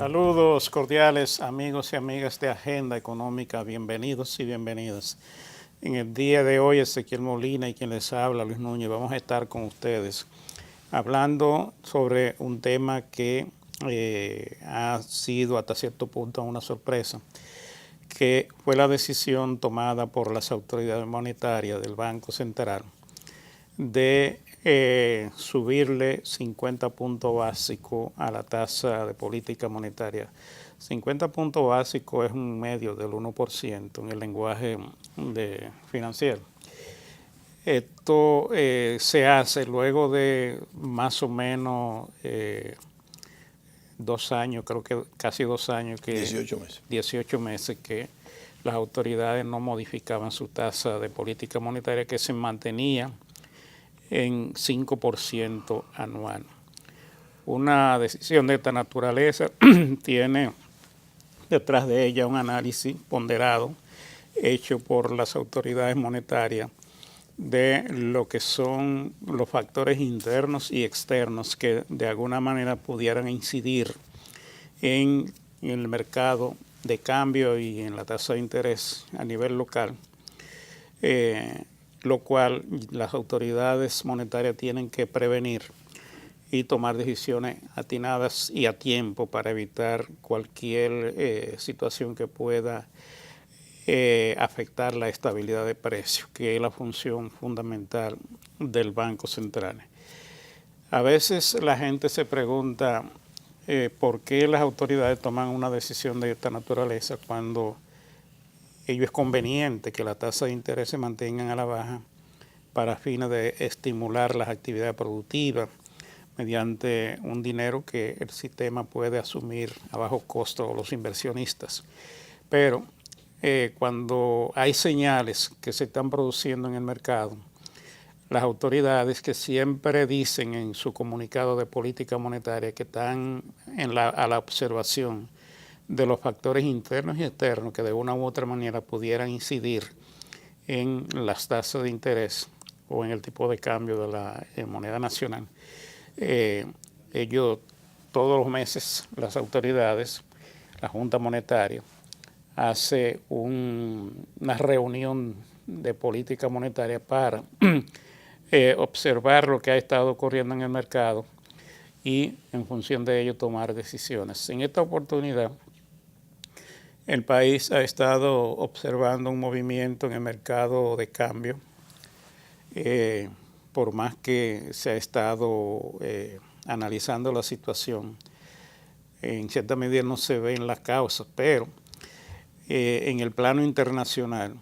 Saludos cordiales amigos y amigas de Agenda Económica, bienvenidos y bienvenidas. En el día de hoy, Ezequiel Molina y quien les habla, Luis Núñez, vamos a estar con ustedes hablando sobre un tema que ha sido hasta cierto punto una sorpresa, que fue la decisión tomada por las autoridades monetarias del Banco Central de subirle 50 puntos básicos a la tasa de política monetaria. 50 puntos básicos es un medio del 1% en el lenguaje financiero. Esto se hace luego de más o menos 2 años, creo que casi 2 años, 18 meses que las autoridades no modificaban su tasa de política monetaria, que se mantenía en 5% anual. Una decisión de esta naturaleza tiene detrás de ella un análisis ponderado hecho por las autoridades monetarias de lo que son los factores internos y externos que de alguna manera pudieran incidir en el mercado de cambio y en la tasa de interés a nivel local, lo cual las autoridades monetarias tienen que prevenir y tomar decisiones atinadas y a tiempo para evitar cualquier situación que pueda afectar la estabilidad de precios, que es la función fundamental del Banco Central. A veces la gente se pregunta por qué las autoridades toman una decisión de esta naturaleza cuando ello es conveniente que la tasa de interés se mantengan a la baja para fines de estimular las actividades productivas mediante un dinero que el sistema puede asumir a bajo costo los inversionistas. Pero cuando hay señales que se están produciendo en el mercado, las autoridades que siempre dicen en su comunicado de política monetaria que están a la observación de los factores internos y externos que de una u otra manera pudieran incidir en las tasas de interés o en el tipo de cambio de la moneda nacional. Ellos todos los meses, las autoridades, la Junta Monetaria, hace una reunión de política monetaria para observar lo que ha estado ocurriendo en el mercado y en función de ello tomar decisiones. En esta oportunidad, el país ha estado observando un movimiento en el mercado de cambio, por más que se ha estado analizando la situación. En cierta medida no se ven las causas, pero en el plano internacional,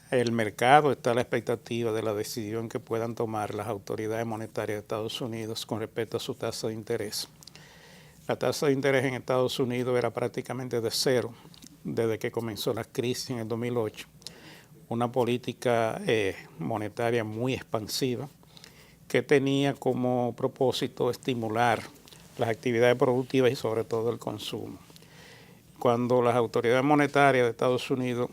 el mercado está a la expectativa de la decisión que puedan tomar las autoridades monetarias de Estados Unidos con respecto a su tasa de interés. La tasa de interés en Estados Unidos era prácticamente de cero desde que comenzó la crisis en el 2008. Una política monetaria muy expansiva que tenía como propósito estimular las actividades productivas y sobre todo el consumo. Cuando las autoridades monetarias de Estados Unidos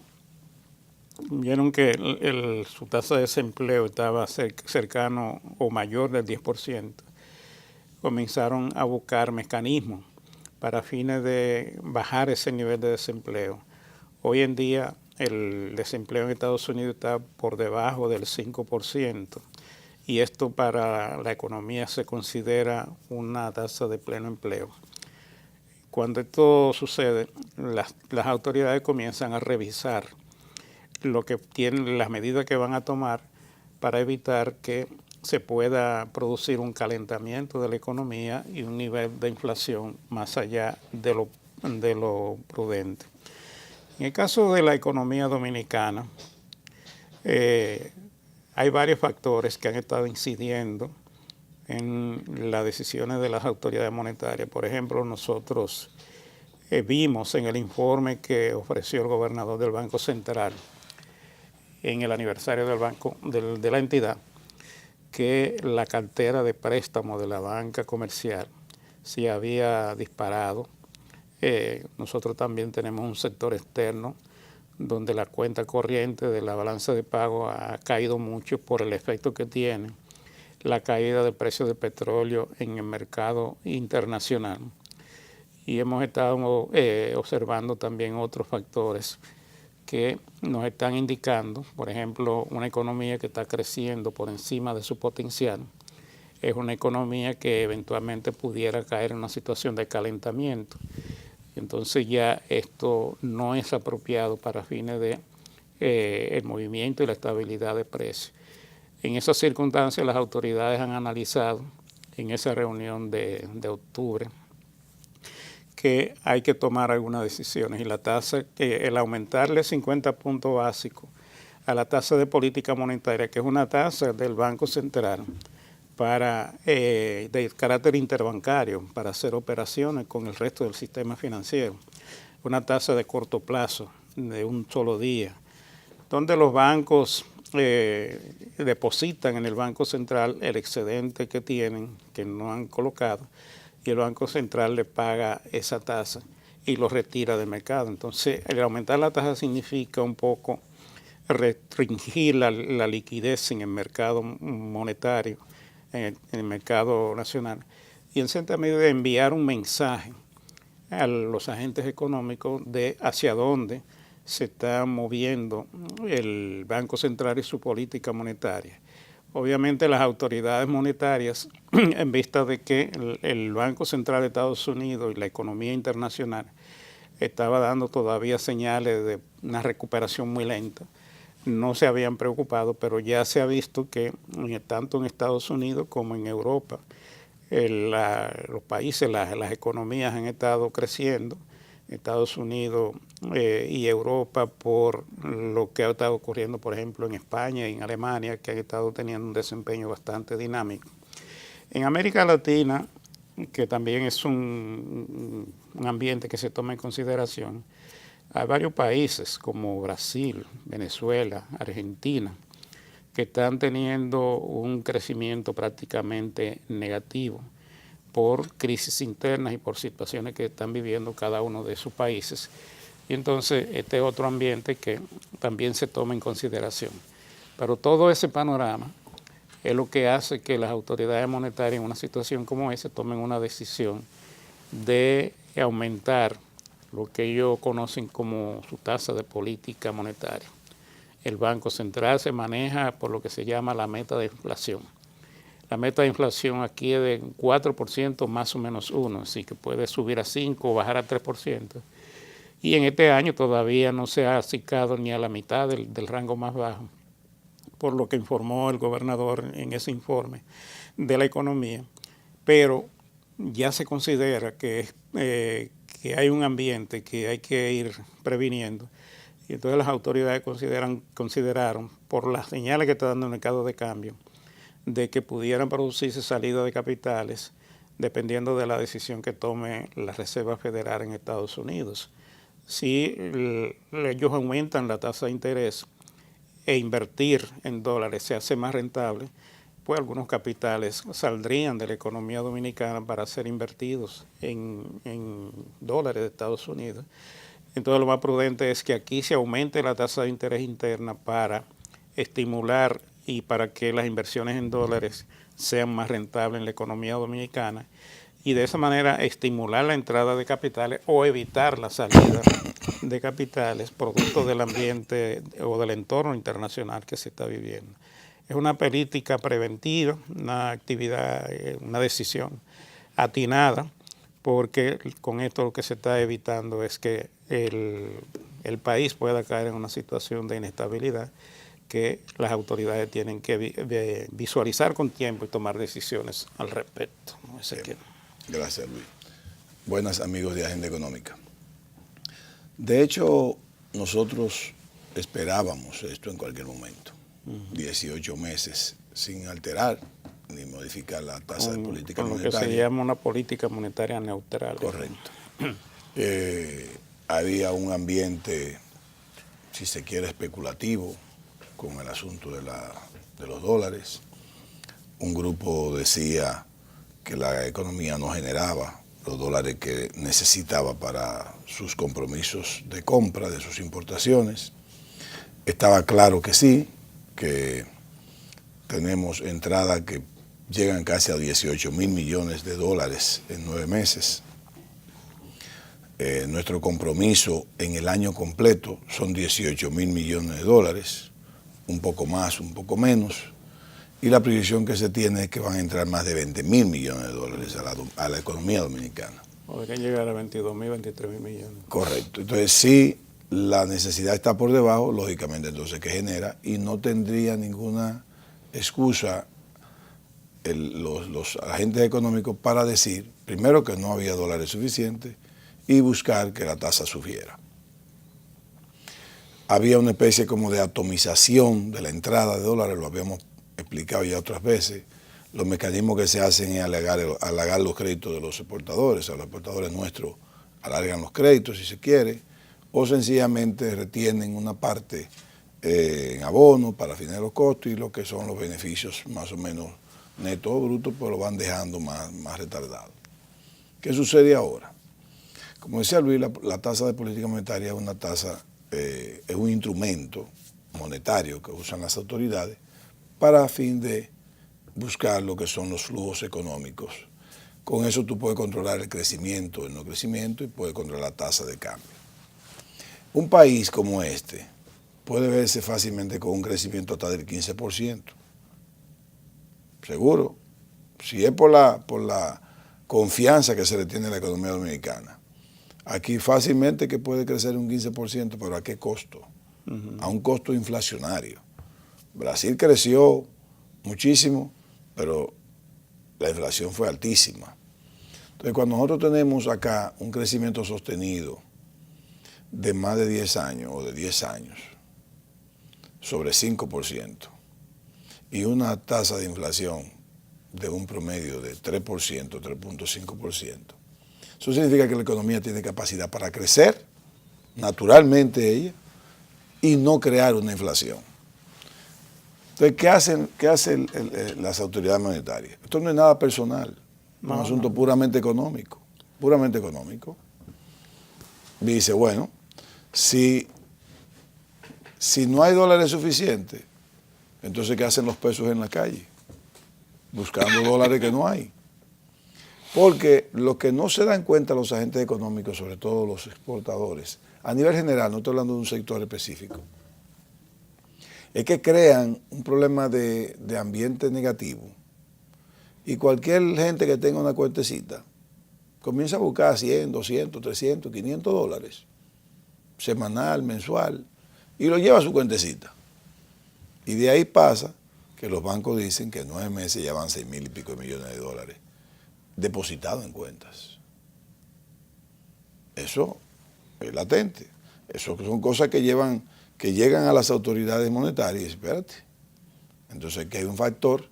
vieron que su tasa de desempleo estaba cercano o mayor del 10%, comenzaron a buscar mecanismos para fines de bajar ese nivel de desempleo. Hoy en día el desempleo en Estados Unidos está por debajo del 5% y esto para la economía se considera una tasa de pleno empleo. Cuando esto sucede, las autoridades comienzan a revisar lo que tienen, las medidas que van a tomar para evitar que se pueda producir un calentamiento de la economía y un nivel de inflación más allá de lo prudente. En el caso de la economía dominicana, hay varios factores que han estado incidiendo en las decisiones de las autoridades monetarias. Por ejemplo, nosotros vimos en el informe que ofreció el gobernador del Banco Central en el aniversario del banco de la entidad, que la cartera de préstamo de la banca comercial se había disparado. Nosotros también tenemos un sector externo donde la cuenta corriente de la balanza de pago ha caído mucho por el efecto que tiene la caída del precio del petróleo en el mercado internacional. y hemos estado observando también otros factores que nos están indicando, por ejemplo, una economía que está creciendo por encima de su potencial, es una economía que eventualmente pudiera caer en una situación de calentamiento. Entonces ya esto no es apropiado para fines de el movimiento y la estabilidad de precios. En esas circunstancias las autoridades han analizado en esa reunión de octubre que hay que tomar algunas decisiones, y la tasa, el aumentarle 50 puntos básicos a la tasa de política monetaria, que es una tasa del Banco Central de carácter interbancario para hacer operaciones con el resto del sistema financiero, una tasa de corto plazo, de un solo día, donde los bancos depositan en el Banco Central el excedente que tienen, que no han colocado, y el Banco Central le paga esa tasa y lo retira del mercado. Entonces, el aumentar la tasa significa un poco restringir la liquidez en el mercado monetario, en el mercado nacional, y en cierta medida enviar un mensaje a los agentes económicos de hacia dónde se está moviendo el Banco Central y su política monetaria. Obviamente las autoridades monetarias, en vista de que el Banco Central de Estados Unidos y la economía internacional estaba dando todavía señales de una recuperación muy lenta, no se habían preocupado, pero ya se ha visto que tanto en Estados Unidos como en Europa, los países, las economías han estado creciendo, Estados Unidos y Europa, por lo que ha estado ocurriendo, por ejemplo, en España y en Alemania, que han estado teniendo un desempeño bastante dinámico. En América Latina, que también es un ambiente que se toma en consideración, hay varios países como Brasil, Venezuela, Argentina, que están teniendo un crecimiento prácticamente negativo por crisis internas y por situaciones que están viviendo cada uno de sus países. Y entonces este es otro ambiente que también se toma en consideración. Pero todo ese panorama es lo que hace que las autoridades monetarias en una situación como esa tomen una decisión de aumentar lo que ellos conocen como su tasa de política monetaria. El Banco Central se maneja por lo que se llama la meta de inflación. La meta de inflación aquí es de 4% más o menos 1, así que puede subir a 5 o bajar a 3%. Y en este año todavía no se ha acercado ni a la mitad del rango más bajo, por lo que informó el gobernador en ese informe de la economía. Pero ya se considera que hay un ambiente que hay que ir previniendo. Y entonces las autoridades consideraron, por las señales que está dando el mercado de cambio, de que pudieran producirse salida de capitales dependiendo de la decisión que tome la Reserva Federal en Estados Unidos. Si ellos aumentan la tasa de interés e invertir en dólares se hace más rentable, pues algunos capitales saldrían de la economía dominicana para ser invertidos en dólares de Estados Unidos. Entonces lo más prudente es que aquí se aumente la tasa de interés interna para estimular y para que las inversiones en dólares sean más rentables en la economía dominicana, y de esa manera estimular la entrada de capitales o evitar la salida de capitales producto del ambiente o del entorno internacional que se está viviendo. Es una política preventiva, una actividad, una decisión atinada, porque con esto lo que se está evitando es que el país pueda caer en una situación de inestabilidad que las autoridades tienen que visualizar con tiempo y tomar decisiones al respecto. ¿No? Gracias, Luis. Buenas, amigos de Agenda Económica. De hecho, nosotros esperábamos esto en cualquier momento. 18 meses sin alterar ni modificar la tasa de política monetaria. Con lo que se llama una política monetaria neutral. Correcto. Había un ambiente, si se quiere, especulativo con el asunto de los dólares. Un grupo decía que la economía no generaba los dólares que necesitaba para sus compromisos de compra de sus importaciones. Estaba claro que sí, que tenemos entradas que llegan casi a 18 mil millones de dólares en 9 meses. Nuestro compromiso en el año completo son 18.000 millones de dólares, un poco más, un poco menos, y la proyección que se tiene es que van a entrar más de 20.000 millones de dólares a la economía dominicana. Podrían llegar a 22.000, 23.000 millones. Correcto. Entonces, si la necesidad está por debajo, lógicamente, entonces, ¿qué genera? Y no tendría ninguna excusa los agentes económicos para decir, primero, que no había dólares suficientes y buscar que la tasa subiera. Había una especie como de atomización de la entrada de dólares, lo habíamos explicado ya otras veces. Los mecanismos que se hacen es alargar los créditos de los exportadores, o los exportadores nuestros alargan los créditos si se quiere, o sencillamente retienen una parte en abono para afinar los costos y lo que son los beneficios más o menos netos o brutos, pues lo van dejando más retardado. ¿Qué sucede ahora? Como decía Luis, la tasa de política monetaria es una tasa, es un instrumento monetario que usan las autoridades para a fin de buscar lo que son los flujos económicos. Con eso tú puedes controlar el crecimiento, el no crecimiento y puedes controlar la tasa de cambio. Un país como este puede verse fácilmente con un crecimiento hasta del 15%. Seguro. Si es por la confianza que se le tiene a la economía dominicana. Aquí fácilmente que puede crecer un 15%, pero ¿a qué costo? A un costo inflacionario. Brasil creció muchísimo, pero la inflación fue altísima. Entonces, cuando nosotros tenemos acá un crecimiento sostenido de más de 10 años o de 10 años, sobre 5%, y una tasa de inflación de un promedio de 3%, 3.5%, eso significa que la economía tiene capacidad para crecer, naturalmente ella, y no crear una inflación. Entonces, ¿qué hacen las autoridades monetarias? Esto no es nada personal, es un asunto puramente económico, puramente económico. Dice, bueno, si no hay dólares suficientes, entonces ¿qué hacen los pesos en la calle? Buscando dólares que no hay. Porque lo que no se dan cuenta los agentes económicos, sobre todo los exportadores, a nivel general, no estoy hablando de un sector específico, es que crean un problema de ambiente negativo. Y cualquier gente que tenga una cuentecita comienza a buscar 100, 200, 300, 500 dólares, semanal, mensual, y lo lleva a su cuentecita. Y de ahí pasa que los bancos dicen que en 9 meses ya van 6.000 y pico de millones de dólares depositados en cuentas. Eso es latente. Eso son cosas que llegan a las autoridades monetarias y espérate. Entonces aquí hay un factor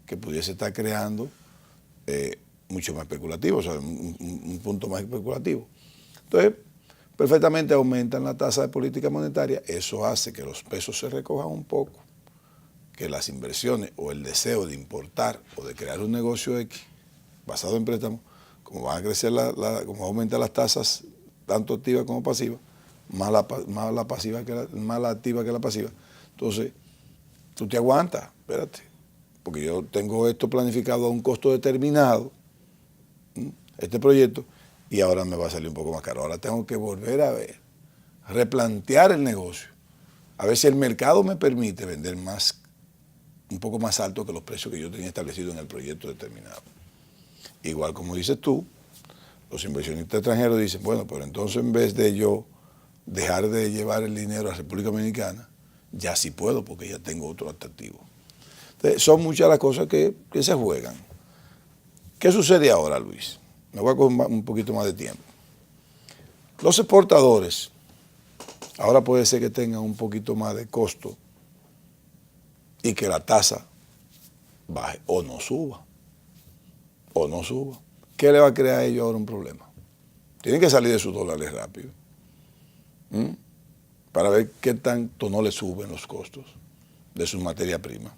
que pudiese estar creando mucho más especulativo, o sea, un punto más especulativo. Entonces, perfectamente aumentan la tasa de política monetaria, eso hace que los pesos se recojan un poco, que las inversiones o el deseo de importar o de crear un negocio X basado en préstamos, como van a crecer, como aumentan las tasas, tanto activas como pasivas, más la activa que la pasiva. Entonces, tú te aguantas, espérate, porque yo tengo esto planificado a un costo determinado, este proyecto, y ahora me va a salir un poco más caro. Ahora tengo que volver a ver, replantear el negocio, a ver si el mercado me permite vender más, un poco más alto que los precios que yo tenía establecido en el proyecto determinado. Igual como dices tú, los inversionistas extranjeros dicen, bueno, pero entonces en vez de yo dejar de llevar el dinero a la República Dominicana, ya sí puedo porque ya tengo otro atractivo. Entonces, son muchas las cosas que se juegan. ¿Qué sucede ahora, Luis? Me voy a coger un poquito más de tiempo. Los exportadores, ahora puede ser que tengan un poquito más de costo y que la tasa baje o no suba. O no suba. ¿Qué le va a crear a ellos ahora un problema? Tienen que salir de sus dólares rápido. Para ver qué tanto no le suben los costos de sus materias primas.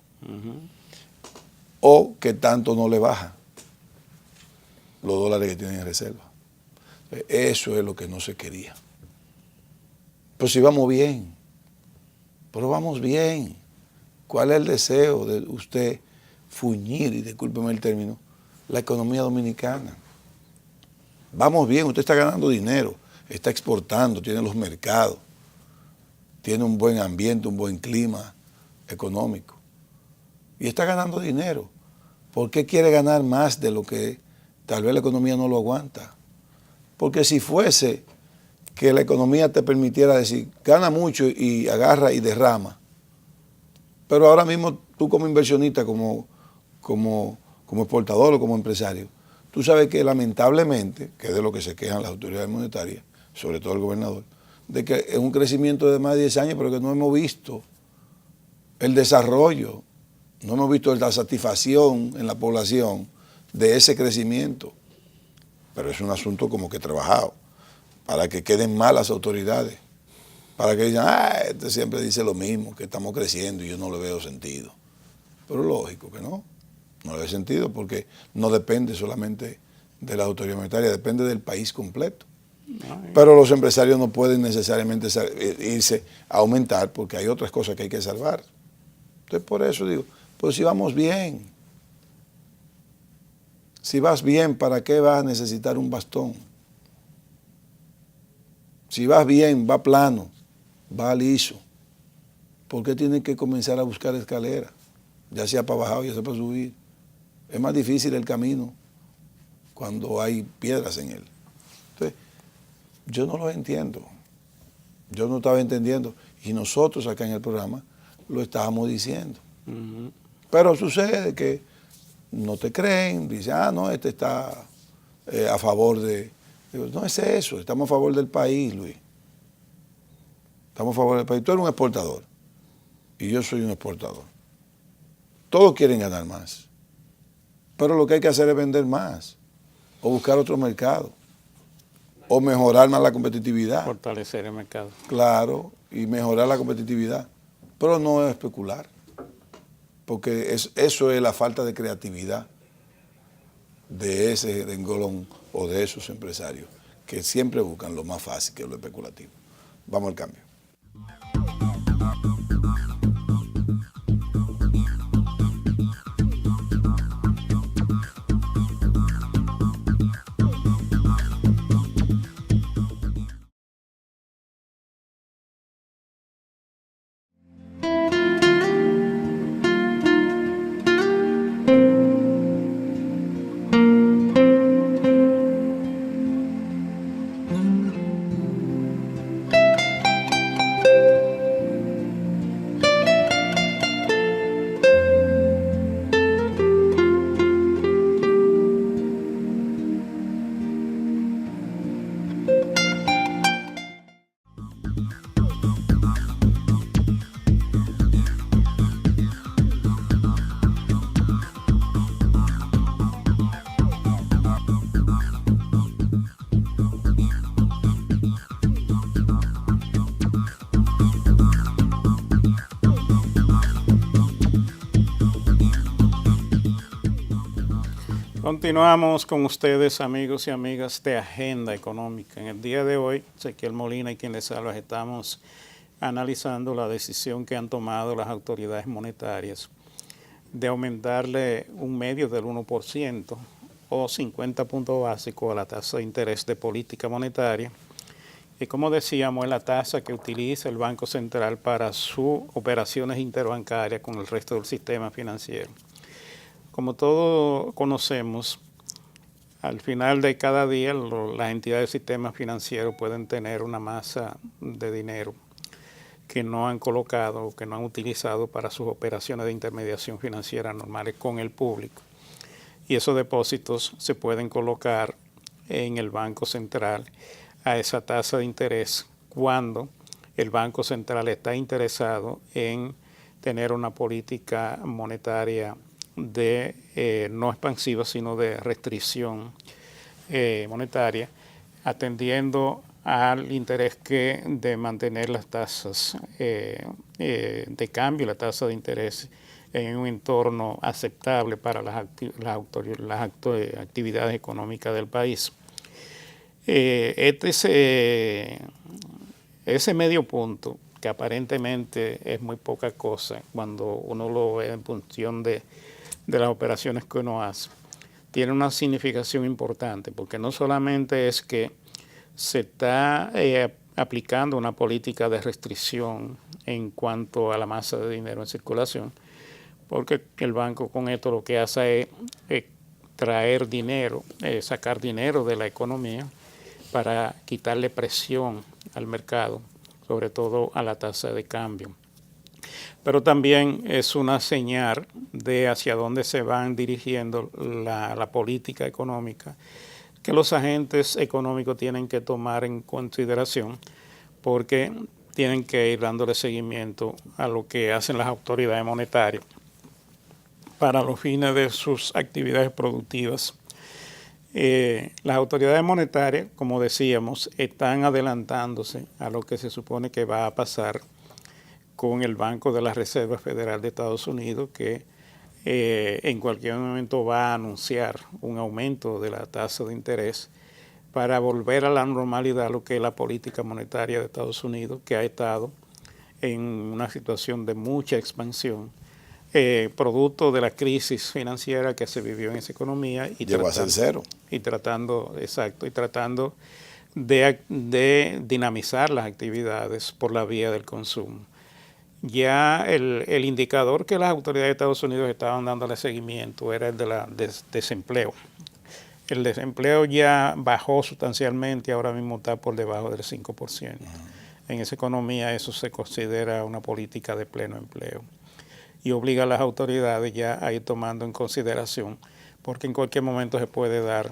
O qué tanto no le baja los dólares que tienen en reserva. Eso es lo que no se quería. Pues si vamos bien, pero vamos bien. ¿Cuál es el deseo de usted fuñir, y discúlpeme el término, la economía dominicana? Vamos bien, usted está ganando dinero. está exportando, tiene los mercados, tiene un buen ambiente, un buen clima económico y está ganando dinero. ¿Por qué quiere ganar más de lo que tal vez la economía no lo aguanta? Porque si fuese que la economía te permitiera decir, gana mucho y agarra y derrama, pero ahora mismo tú como inversionista, como exportador o como empresario, tú sabes que lamentablemente, que es de lo que se quejan las autoridades monetarias, sobre todo el gobernador, de que es un crecimiento de más de 10 años, pero que no hemos visto el desarrollo, no hemos visto la satisfacción en la población de ese crecimiento. Pero es un asunto como que trabajado, para que queden mal las autoridades, para que digan, este siempre dice lo mismo, que estamos creciendo y yo no le veo sentido. Pero lógico que no le ve sentido porque no depende solamente de la autoridad monetaria, depende del país completo. Pero los empresarios no pueden necesariamente irse a aumentar porque hay otras cosas que hay que salvar. Entonces por eso digo, pues si vamos bien, si vas bien, ¿para qué vas a necesitar un bastón? Si vas bien, va plano, va liso, ¿por qué tienes que comenzar a buscar escaleras? Ya sea para bajar o ya sea para subir. Es más difícil el camino cuando hay piedras en él. Entonces, yo no lo entiendo. Yo no estaba entendiendo. Y nosotros acá en el programa lo estábamos diciendo. Pero sucede que no te creen, dicen, no, este está a favor de... Digo, no es eso, estamos a favor del país, Luis. Estamos a favor del país. Tú eres un exportador y yo soy un exportador. Todos quieren ganar más. Pero lo que hay que hacer es vender más o buscar otro mercado o mejorar más la competitividad. Fortalecer el mercado. Claro, y mejorar la competitividad. Pero no es especular, porque eso es la falta de creatividad de ese renglón o de esos empresarios que siempre buscan lo más fácil, que es lo especulativo. Vamos al cambio. Continuamos con ustedes, amigos y amigas de Agenda Económica. En el día de hoy, Ezequiel Molina y quien les habla, estamos analizando la decisión que han tomado las autoridades monetarias de aumentarle un medio del 1% o 50 puntos básicos a la tasa de interés de política monetaria. Y como decíamos, es la tasa que utiliza el Banco Central para sus operaciones interbancarias con el resto del sistema financiero. Como todos conocemos, al final de cada día las entidades del sistema financiero pueden tener una masa de dinero que no han colocado o que no han utilizado para sus operaciones de intermediación financiera normales con el público. Y esos depósitos se pueden colocar en el Banco Central a esa tasa de interés cuando el Banco Central está interesado en tener una política monetaria no expansiva, sino de restricción monetaria, atendiendo al interés de mantener las tasas de cambio, la tasa de interés en un entorno aceptable para las actividades económicas del país. Ese medio punto, que aparentemente es muy poca cosa cuando uno lo ve en función de las operaciones que uno hace, tiene una significación importante, porque no solamente es que se está aplicando una política de restricción en cuanto a la masa de dinero en circulación, porque el banco con esto lo que hace es traer dinero, sacar dinero de la economía para quitarle presión al mercado, sobre todo a la tasa de cambio. Pero también es una señal de hacia dónde se van dirigiendo la política económica que los agentes económicos tienen que tomar en consideración, porque tienen que ir dándole seguimiento a lo que hacen las autoridades monetarias para los fines de sus actividades productivas. Las autoridades monetarias, como decíamos, están adelantándose a lo que se supone que va a pasar con el Banco de la Reserva Federal de Estados Unidos, que en cualquier momento va a anunciar un aumento de la tasa de interés para volver a la normalidad lo que es la política monetaria de Estados Unidos, que ha estado en una situación de mucha expansión, producto de la crisis financiera que se vivió en esa economía y llegó a ser cero. Y tratando de dinamizar las actividades por la vía del consumo. Ya el indicador que las autoridades de Estados Unidos estaban dándole seguimiento era el de desempleo. El desempleo ya bajó sustancialmente, ahora mismo está por debajo del 5%. En esa economía eso se considera una política de pleno empleo y obliga a las autoridades ya a ir tomando en consideración, porque en cualquier momento se puede dar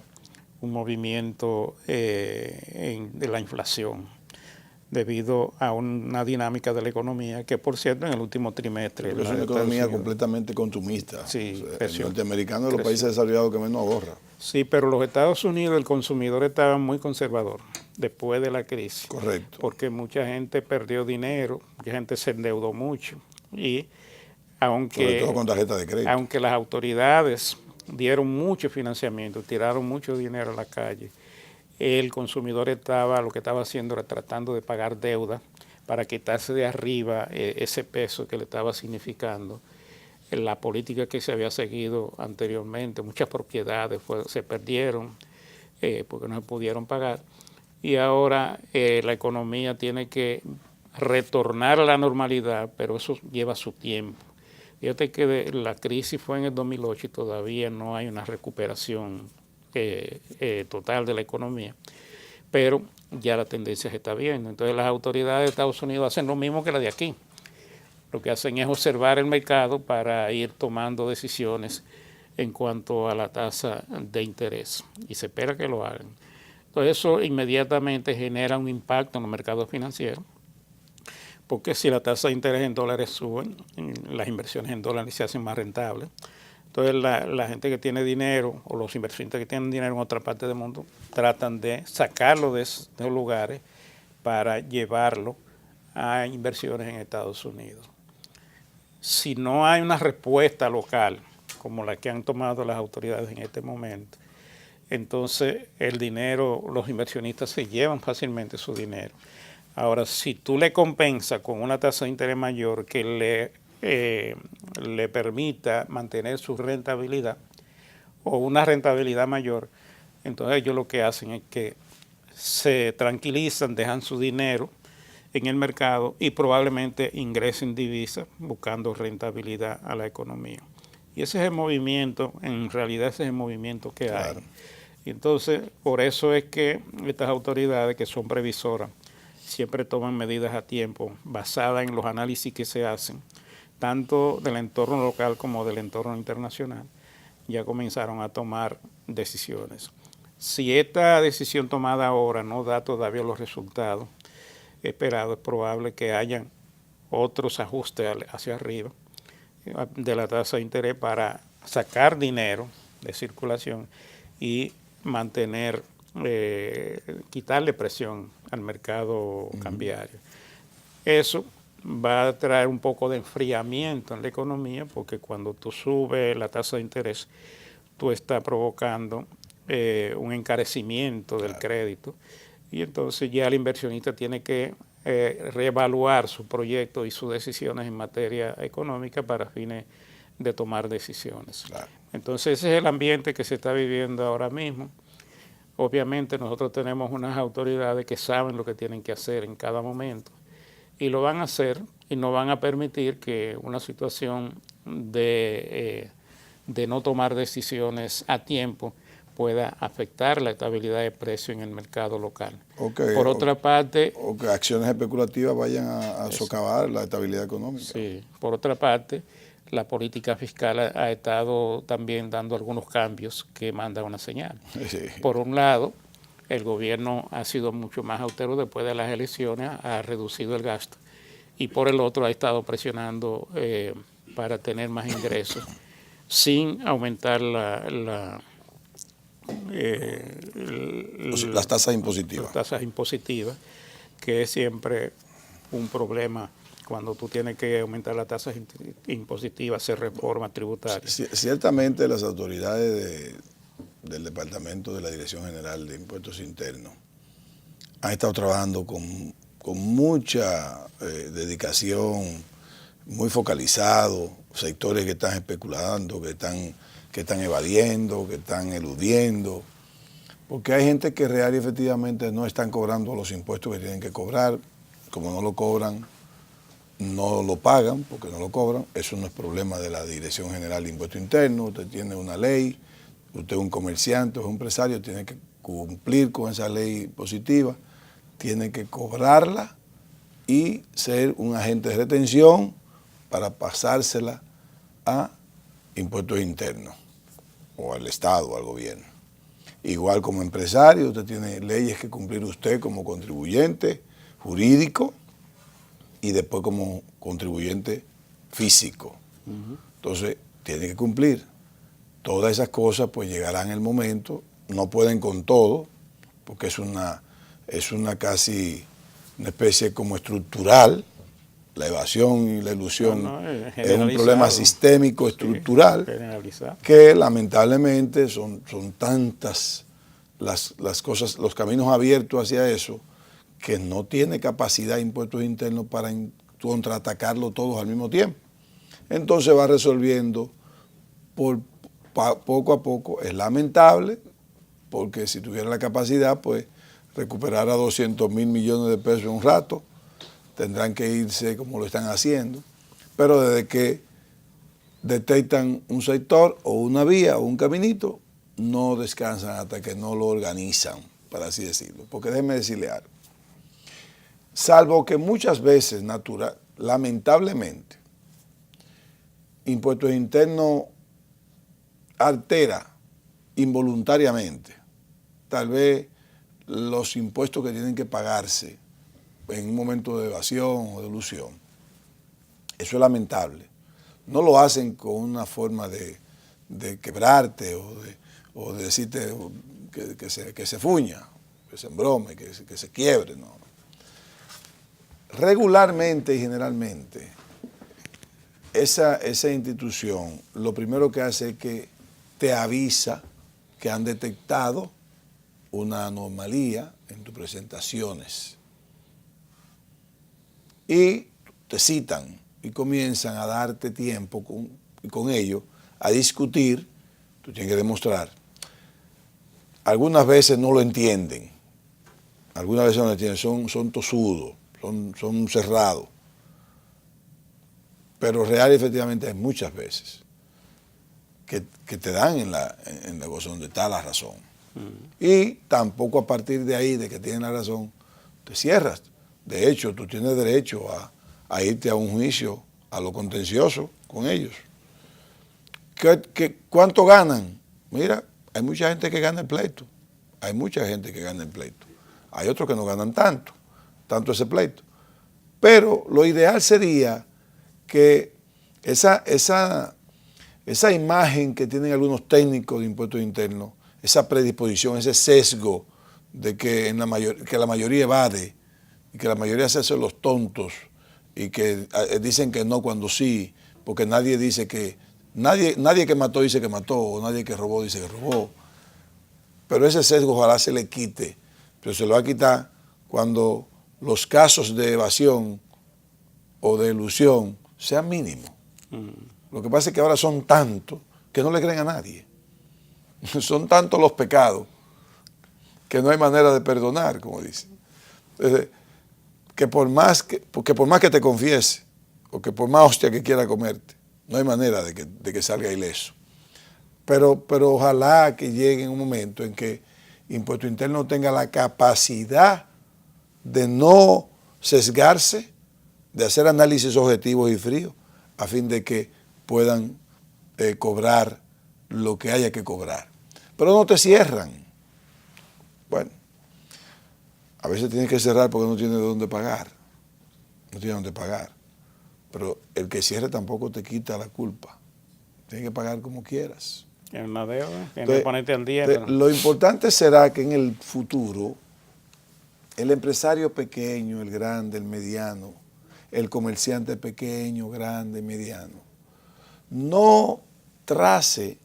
un movimiento de la inflación debido a una dinámica de la economía que, por cierto, en el último trimestre... Pero es una economía completamente consumista. Sí, o sea, el norteamericano de los países desarrollados que menos ahorra. Sí, pero los Estados Unidos, el consumidor estaba muy conservador después de la crisis. Correcto. Porque mucha gente perdió dinero, mucha gente se endeudó mucho y sobre todo con tarjeta de crédito. Aunque las autoridades dieron mucho financiamiento, tiraron mucho dinero a la calle, el consumidor lo que estaba haciendo era tratando de pagar deuda para quitarse de arriba ese peso que le estaba significando la política que se había seguido anteriormente. Muchas propiedades se perdieron porque no se pudieron pagar y ahora la economía tiene que retornar a la normalidad, pero eso lleva su tiempo. Fíjate que la crisis fue en el 2008 y todavía no hay una recuperación total de la economía, pero ya la tendencia se está viendo. Entonces las autoridades de Estados Unidos hacen lo mismo que la de aquí. Lo que hacen es observar el mercado para ir tomando decisiones en cuanto a la tasa de interés y se espera que lo hagan. Entonces eso inmediatamente genera un impacto en los mercados financieros, porque si la tasa de interés en dólares suben, las inversiones en dólares se hacen más rentables. Entonces la gente que tiene dinero o los inversionistas que tienen dinero en otra parte del mundo tratan de sacarlo de esos lugares para llevarlo a inversiones en Estados Unidos. Si no hay una respuesta local como la que han tomado las autoridades en este momento, entonces el dinero, los inversionistas se llevan fácilmente su dinero. Ahora, si tú le compensas con una tasa de interés mayor que le permita mantener su rentabilidad o una rentabilidad mayor, entonces ellos lo que hacen es que se tranquilizan, dejan su dinero en el mercado y probablemente ingresen divisas buscando rentabilidad a la economía. Y ese es el movimiento, en realidad ese es el movimiento que hay. Y entonces, por eso es que estas autoridades que son previsoras siempre toman medidas a tiempo basadas en los análisis que se hacen, tanto del entorno local como del entorno internacional, ya comenzaron a tomar decisiones. Si esta decisión tomada ahora no da todavía los resultados esperados, es probable que hayan otros ajustes hacia arriba de la tasa de interés para sacar dinero de circulación y mantener, quitarle presión al mercado cambiario. Eso va a traer un poco de enfriamiento en la economía, porque cuando tú subes la tasa de interés, tú estás provocando un encarecimiento del crédito, y entonces ya el inversionista tiene que reevaluar su proyecto y sus decisiones en materia económica para fines de tomar decisiones. Entonces ese es el ambiente que se está viviendo ahora mismo. obviamente nosotros tenemos unas autoridades que saben lo que tienen que hacer en cada momento y lo van a hacer y no van a permitir que una situación de no tomar decisiones a tiempo pueda afectar la estabilidad de precio en el mercado local. Por otra parte... O que acciones especulativas vayan a socavar la estabilidad económica. Sí, por otra parte, la política fiscal ha estado también dando algunos cambios que mandan una señal. Sí. Por un lado, el gobierno ha sido mucho más austero después de las elecciones, ha reducido el gasto, y por el otro ha estado presionando para tener más ingresos sin aumentar las tasas impositivas. Las tasas impositivas, que es siempre un problema cuando tú tienes que aumentar las tasas impositivas, hacer reformas tributarias. Ciertamente las autoridades del Departamento de la Dirección General de Impuestos Internos han estado trabajando con mucha dedicación, muy focalizado, sectores que están especulando, que están evadiendo, que están eludiendo, porque hay gente que real y efectivamente no están cobrando los impuestos que tienen que cobrar. Como no lo cobran, no lo pagan porque no lo cobran. Eso no es problema de la Dirección General de Impuestos Internos. Usted tiene una ley, usted es un comerciante o es un empresario, tiene que cumplir con esa ley positiva, tiene que cobrarla y ser un agente de retención para pasársela a impuestos internos o al Estado o al gobierno. Igual como empresario, usted tiene leyes que cumplir usted como contribuyente jurídico y después como contribuyente físico. Entonces, tiene que cumplir. Todas esas cosas pues llegarán en el momento, no pueden con todo, porque es una casi una especie como estructural. La evasión y la ilusión es un problema sistémico, estructural, que lamentablemente son tantas las cosas, los caminos abiertos hacia eso, que no tiene capacidad de impuestos internos para contraatacarlo todos al mismo tiempo. Entonces va resolviendo poco a poco. Es lamentable, porque si tuviera la capacidad, pues recuperara 200 mil millones de pesos en un rato, tendrán que irse como lo están haciendo, pero desde que detectan un sector o una vía o un caminito, no descansan hasta que no lo organizan, para así decirlo. Porque déjeme decirle algo. Salvo que muchas veces, lamentablemente, impuestos internos altera involuntariamente, tal vez los impuestos que tienen que pagarse en un momento de evasión o de elusión. Eso es lamentable. No lo hacen con una forma de quebrarte o de decirte que se fuña, que se embrome, que se quiebre, no. Regularmente y generalmente, esa institución lo primero que hace es que te avisa que han detectado una anomalía en tus presentaciones. Y te citan y comienzan a darte tiempo con ellos a discutir. Tú tienes que demostrar. Algunas veces no lo entienden. Algunas veces no lo entienden. Son tosudos, son cerrados. Pero real y efectivamente hay muchas veces que te dan en la cosa donde está la razón. Y tampoco a partir de ahí, de que tienen la razón, te cierras. De hecho, tú tienes derecho a irte a un juicio, a lo contencioso con ellos. ¿Cuánto ganan? Mira, hay mucha gente que gana el pleito. Hay mucha gente que gana el pleito. Hay otros que no ganan tanto ese pleito. Pero lo ideal sería que esa imagen que tienen algunos técnicos de impuestos internos, esa predisposición, ese sesgo de que la mayoría evade, y que la mayoría se hace los tontos y que dicen que no cuando sí, porque nadie dice que, nadie que mató dice que mató, o nadie que robó dice que robó. Pero ese sesgo ojalá se le quite, pero se lo va a quitar cuando los casos de evasión o de elusión sean mínimos. Lo que pasa es que ahora son tantos que no le creen a nadie. Son tantos los pecados que no hay manera de perdonar, como dicen. Entonces, que por más que te confiese, o que por más hostia que quiera comerte, no hay manera de que salga ileso. Pero ojalá que llegue un momento en que Impuesto Interno tenga la capacidad de no sesgarse, de hacer análisis objetivos y fríos, a fin de que puedan cobrar lo que haya que cobrar. Pero no te cierran. Bueno, a veces tienes que cerrar porque no tienes de dónde pagar. No tienes dónde pagar. Pero el que cierre tampoco te quita la culpa. Tienes que pagar como quieras. Es una deuda, tienes que ponerte al día. Pero lo importante será que en el futuro el empresario pequeño, el grande, el mediano, el comerciante pequeño, grande, mediano, no trace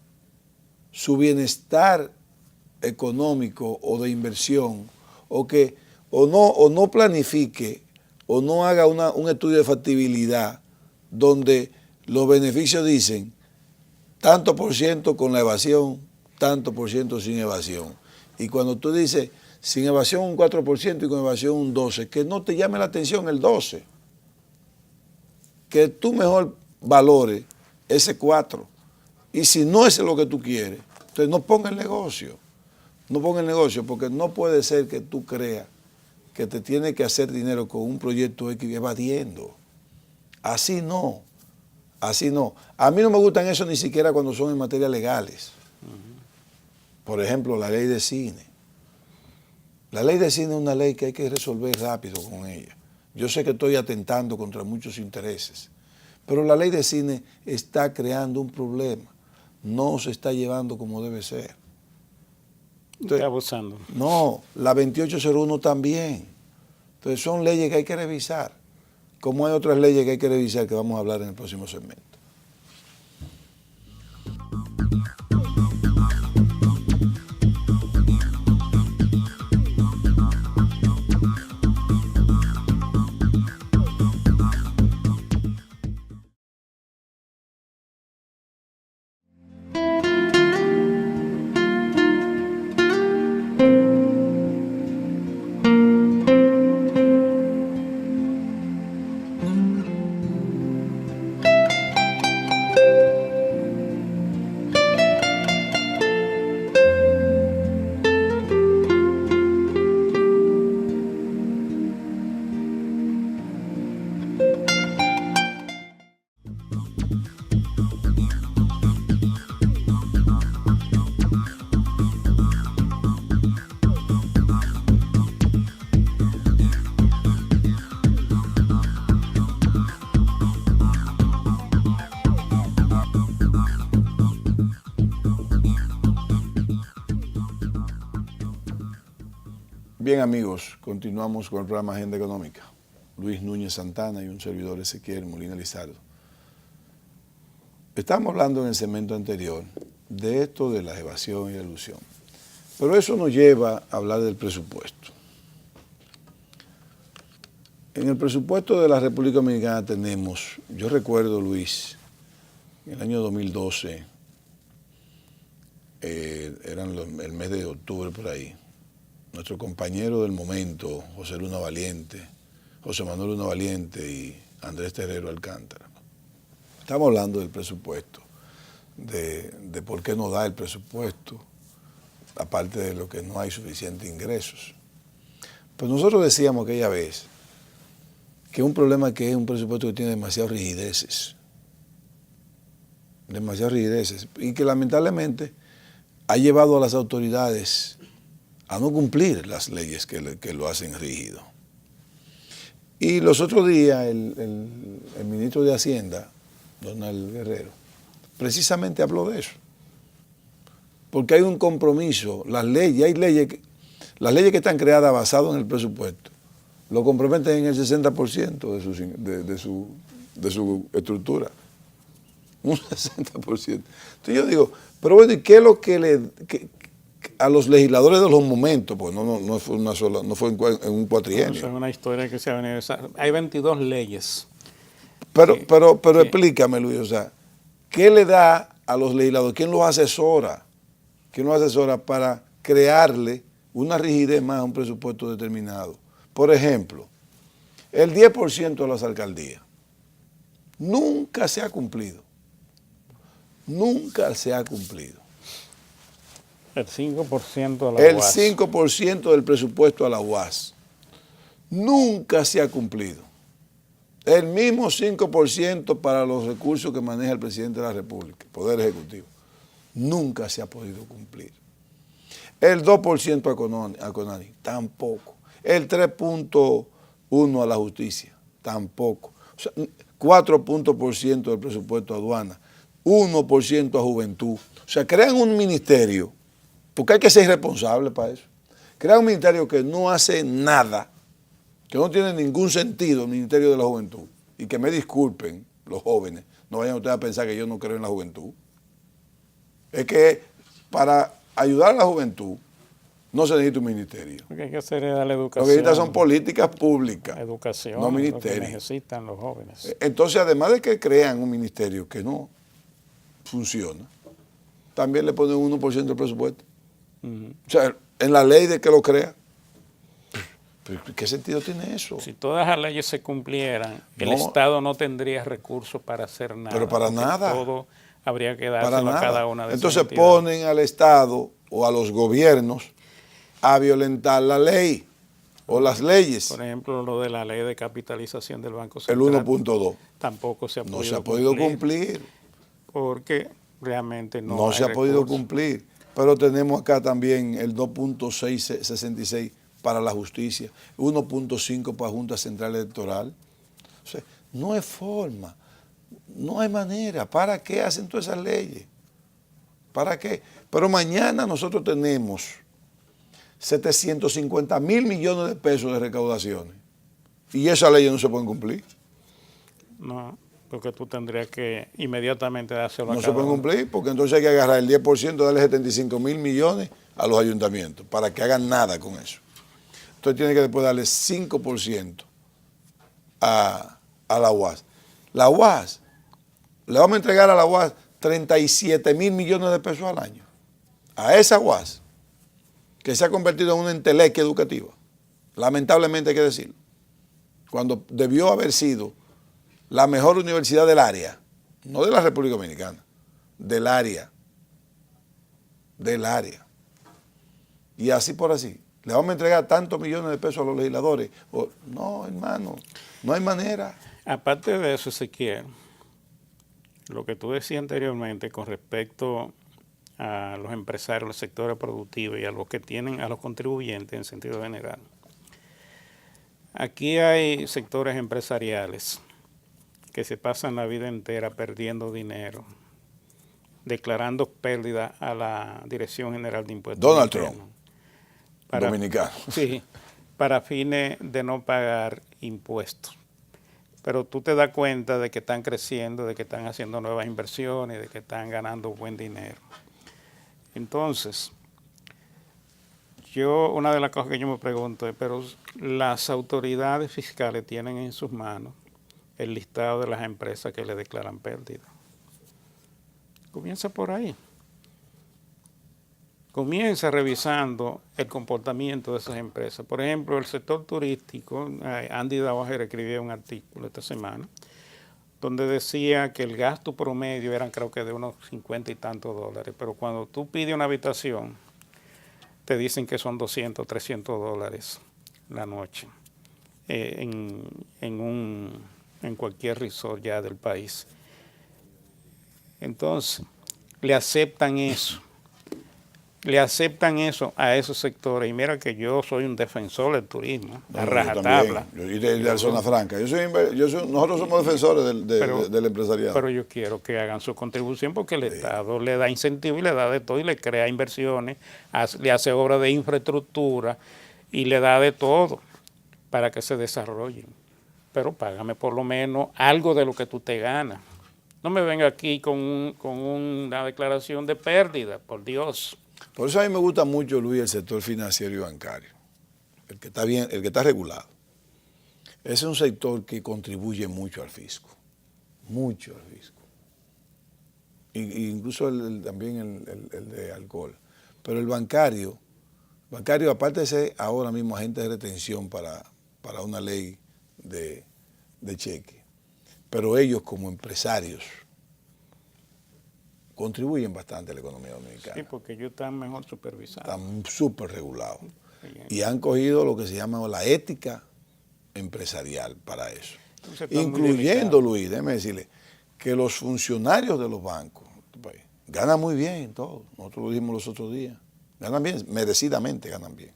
su bienestar económico o de inversión, o no planifique o no haga un estudio de factibilidad donde los beneficios dicen tanto por ciento con la evasión, tanto por ciento sin evasión. Y cuando tú dices sin evasión un 4% y con evasión un 12%, que no te llame la atención el 12%, que tú mejor valores ese 4%. Y si no es lo que tú quieres, entonces no ponga el negocio. No ponga el negocio, porque no puede ser que tú creas que te tiene que hacer dinero con un proyecto X evadiendo. Así no. Así no. A mí no me gustan eso ni siquiera cuando son en materias legales. Por ejemplo, la ley de cine. La ley de cine es una ley que hay que resolver rápido con ella. Yo sé que estoy atentando contra muchos intereses, pero la ley de cine está creando un problema. No se está llevando como debe ser. Entonces, está abusando. No, la 2801 también. Entonces son leyes que hay que revisar, como hay otras leyes que hay que revisar que vamos a hablar en el próximo segmento. Bien, amigos, continuamos con el programa Agenda Económica. Luis Núñez Santana y un servidor Ezequiel Molina Lizardo. Estamos hablando en el segmento anterior de esto de la evasión y la elusión, pero eso nos lleva a hablar del presupuesto. En el presupuesto de la República Dominicana tenemos, yo recuerdo, Luis, en el año 2012, el mes de octubre por ahí, nuestro compañero del momento, José Manuel Luna Valiente y Andrés Terrero Alcántara. Estamos hablando del presupuesto, de por qué no da el presupuesto, aparte de lo que no hay suficientes ingresos. Pues nosotros decíamos aquella vez que un problema que es un presupuesto que tiene demasiadas rigideces, y que lamentablemente ha llevado a las autoridades a no cumplir las leyes que lo hacen rígido. Y los otros días el ministro de Hacienda, Donald Guerrero, precisamente habló de eso. Porque hay un compromiso, las leyes que están creadas basadas en el presupuesto, lo comprometen en el 60% de su estructura. Un 60%. Entonces yo digo, pero bueno, ¿y qué es lo que a los legisladores de los momentos, pues no fue una sola, no fue en un cuatrienio? Eso es una historia que se ha venido. Hay 22 leyes. Pero explícame, Luis, o sea, ¿qué le da a los legisladores? ¿Quién los asesora? ¿Quién los asesora para crearle una rigidez más a un presupuesto determinado. Por ejemplo, el 10% de las alcaldías nunca se ha cumplido. Nunca se ha cumplido. El 5% de la El UAS. 5% del presupuesto a la UAS nunca se ha cumplido. El mismo 5% para los recursos que maneja el presidente de la República, Poder Ejecutivo. Nunca se ha podido cumplir. El 2% a CONADI, tampoco. El 3.1% a la justicia, tampoco. O sea, 4% del presupuesto a aduana, 1% a juventud. O sea, crean un ministerio, porque hay que ser responsable para eso. Crean un ministerio que no hace nada, que no tiene ningún sentido, el Ministerio de la Juventud. Y que me disculpen los jóvenes, no vayan ustedes a pensar que yo no creo en la juventud. Es que para ayudar a la juventud no se necesita un ministerio. Lo que hay que hacer es darle Lo educación. que necesita son políticas públicas, Educación, no lo que ministerios. necesitan los jóvenes. Entonces, además de que crean un ministerio que no funciona, también le ponen 1% del presupuesto. O sea, en la ley de que lo crea. ¿Pero qué sentido tiene eso? Si todas las leyes se cumplieran, el No. Estado no tendría recursos para hacer nada. Pero para porque nada. Todo habría que Para dárselo a cada nada. una de esas Entonces entidades. ponen al Estado o a los gobiernos a violentar la ley o las leyes. Por ejemplo, lo de la ley de capitalización del Banco El Central. 1.2. Tampoco se ha podido No se ha podido cumplir. Porque realmente no No hay se ha podido recursos. cumplir. Pero tenemos acá también el 2.666 para la justicia, 1.5 para Junta Central Electoral. O sea, no hay forma, no hay manera. ¿Para qué hacen todas esas leyes? ¿Para qué? Pero mañana nosotros tenemos 750.000 millones de pesos de recaudaciones y esas leyes no se pueden cumplir. No, porque tú tendrías que inmediatamente dárselo a No se cada pueden uno. cumplir porque entonces hay que agarrar el 10%, darle 75.000 millones a los ayuntamientos para que hagan nada con eso. Entonces tiene que después darle 5% a la UAS. La UAS, le vamos a entregar a la UAS 37.000 millones de pesos al año. A esa UAS, que se ha convertido en una entelequia educativa. Lamentablemente hay que decirlo. Cuando debió haber sido la mejor universidad del área, no de la República Dominicana, del área. Del área. Y así por así. ¿Le vamos a entregar tantos millones de pesos a los legisladores? No, hermano, no hay manera. Aparte de eso, Ezequiel, lo que tú decías anteriormente con respecto a los empresarios, los sectores productivos y a los que tienen, a los contribuyentes en sentido general. Aquí hay sectores empresariales que se pasan la vida entera perdiendo dinero, declarando pérdidas a la Dirección General de Impuestos Donald Internos. Trump, dominicano. Sí, para fines de no pagar impuestos. Pero tú te das cuenta de que están creciendo, de que están haciendo nuevas inversiones, de que están ganando buen dinero. Entonces, una de las cosas que yo me pregunto es, pero las autoridades fiscales tienen en sus manos el listado de las empresas que le declaran pérdida. Comienza por ahí. Comienza revisando el comportamiento de esas empresas. Por ejemplo, el sector turístico, Andy Dauer escribió un artículo esta semana donde decía que el gasto promedio eran creo que de unos 50 y tantos dólares, pero cuando tú pides una habitación, te dicen que son 200, 300 dólares la noche en cualquier resort ya del país. Entonces, le aceptan eso a esos sectores. Y mira que yo soy un defensor del turismo, a rajatabla. Y de la zona franca. Nosotros somos defensores del empresariado. Pero yo quiero que hagan su contribución porque el Estado le da incentivo y le da de todo y le crea inversiones, le hace obras de infraestructura y le da de todo para que se desarrollen. Pero págame por lo menos algo de lo que tú te ganas. No me venga aquí con una declaración de pérdida, por Dios. Por eso a mí me gusta mucho, Luis, el sector financiero y bancario, el que está bien, el que está regulado. Ese es un sector que contribuye mucho al fisco, mucho al fisco. Incluso también el de alcohol. Pero el bancario Bancario, aparte de ser ahora mismo agente de retención para una ley de cheque, pero ellos como empresarios contribuyen bastante a la economía dominicana. Sí, porque ellos están mejor supervisados. Están súper regulados. Y han cogido lo que se llama la ética empresarial para eso. Incluyendo, Luis, déjeme decirle, que los funcionarios de los bancos ganan muy bien todo. Nosotros lo dijimos los otros días. Ganan bien, merecidamente ganan bien.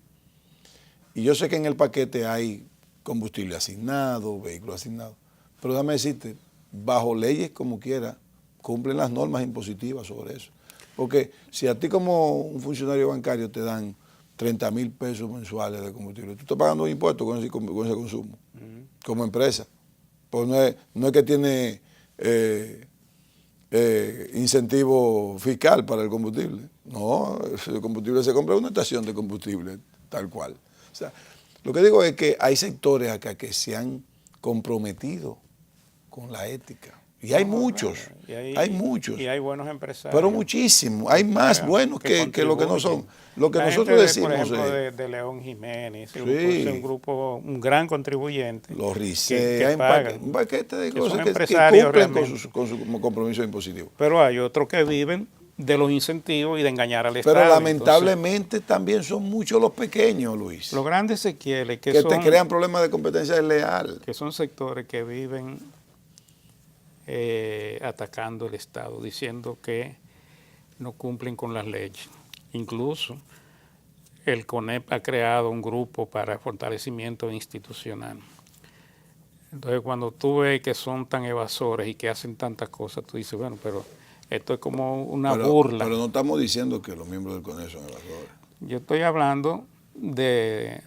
Y yo sé que en el paquete hay combustible asignado, vehículos asignados, pero déjame decirte, bajo leyes como quiera, cumplen las normas impositivas sobre eso. Porque si a ti como un funcionario bancario te dan 30,000 pesos mensuales de combustible, tú estás pagando un impuesto con ese consumo, como empresa. Pues no es que tiene incentivo fiscal para el combustible. No, el combustible se compra en una estación de combustible, tal cual. O sea, lo que digo es que hay sectores acá que se han comprometido con la ética. Y hay muchos, hay muchos. Y hay buenos empresarios. Pero muchísimos. Hay más buenos que lo que no son. Lo que nosotros decimos. Por ejemplo, de León Jiménez, es un grupo, un gran contribuyente. Los RICE, hay un paquete de cosas que cumplen con su compromiso impositivo. Pero hay otros que viven de los incentivos y de engañar al Estado. Pero lamentablemente también son muchos los pequeños, Luis. Los grandes se quieren que te crean problemas de competencia desleal. Que son sectores que viven atacando el Estado, diciendo que no cumplen con las leyes. Incluso el CONEP ha creado un grupo para fortalecimiento institucional. Entonces, cuando tú ves que son tan evasores y que hacen tantas cosas, tú dices, bueno, pero esto es como una burla. Pero no estamos diciendo que los miembros del CONEP son evasores. Yo estoy hablando de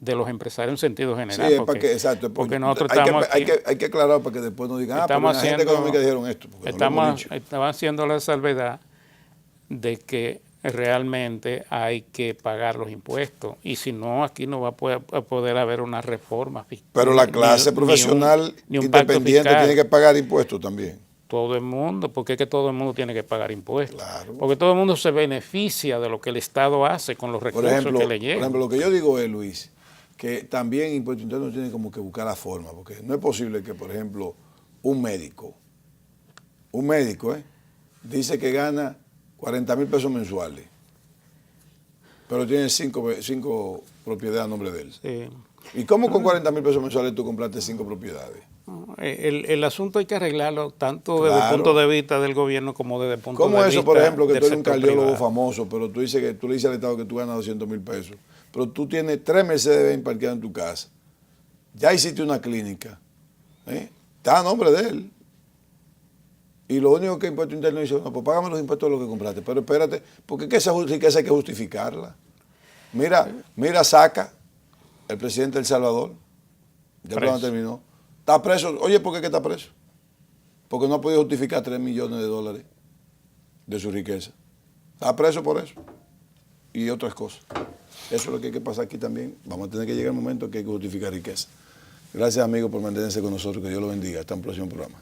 los empresarios en sentido general. Sí, porque, exacto. Porque nosotros estamos aquí. Hay que aclarar para que después no digan, pero la gente económica dijeron esto. Estamos haciendo la salvedad de que realmente hay que pagar los impuestos. Y si no, aquí no va a poder haber una reforma fiscal. Pero la clase profesional independiente tiene que pagar impuestos también. Todo el mundo, porque es que todo el mundo tiene que pagar impuestos. Claro. Porque todo el mundo se beneficia de lo que el Estado hace con los recursos que le llegan. Por ejemplo, lo que yo digo es, Luis, que también Impuesto Interno tiene como que buscar la forma, porque no es posible que, por ejemplo, un médico, dice que gana 40,000 pesos mensuales, pero tiene cinco propiedades a nombre de él. Sí. ¿Y cómo con 40,000 pesos mensuales tú compraste 5 propiedades? El asunto hay que arreglarlo tanto desde el punto de vista del gobierno como desde el punto de vista ¿Cómo eso, por ejemplo, que tú eres un cardiólogo privado famoso, pero tú dices que tú le dices al Estado que tú ganas 200,000 pesos, pero tú tienes 3 Mercedes-Benz parqueadas en tu casa, ya hiciste una clínica, está a nombre de él, y lo único que Impuesto Interno dice, no, pues págame los impuestos de lo que compraste, pero espérate, porque esa riqueza hay que justificarla. Mira, Saca, el presidente de El Salvador, ya el terminó, está preso. Oye, ¿por qué está preso? Porque no ha podido justificar $3 millones de su riqueza. Está preso por eso. Y otras cosas. Eso es lo que hay que pasar aquí también. Vamos a tener que llegar al momento que hay que justificar riqueza. Gracias, amigos, por mantenerse con nosotros. Que Dios lo bendiga. Hasta un próximo programa.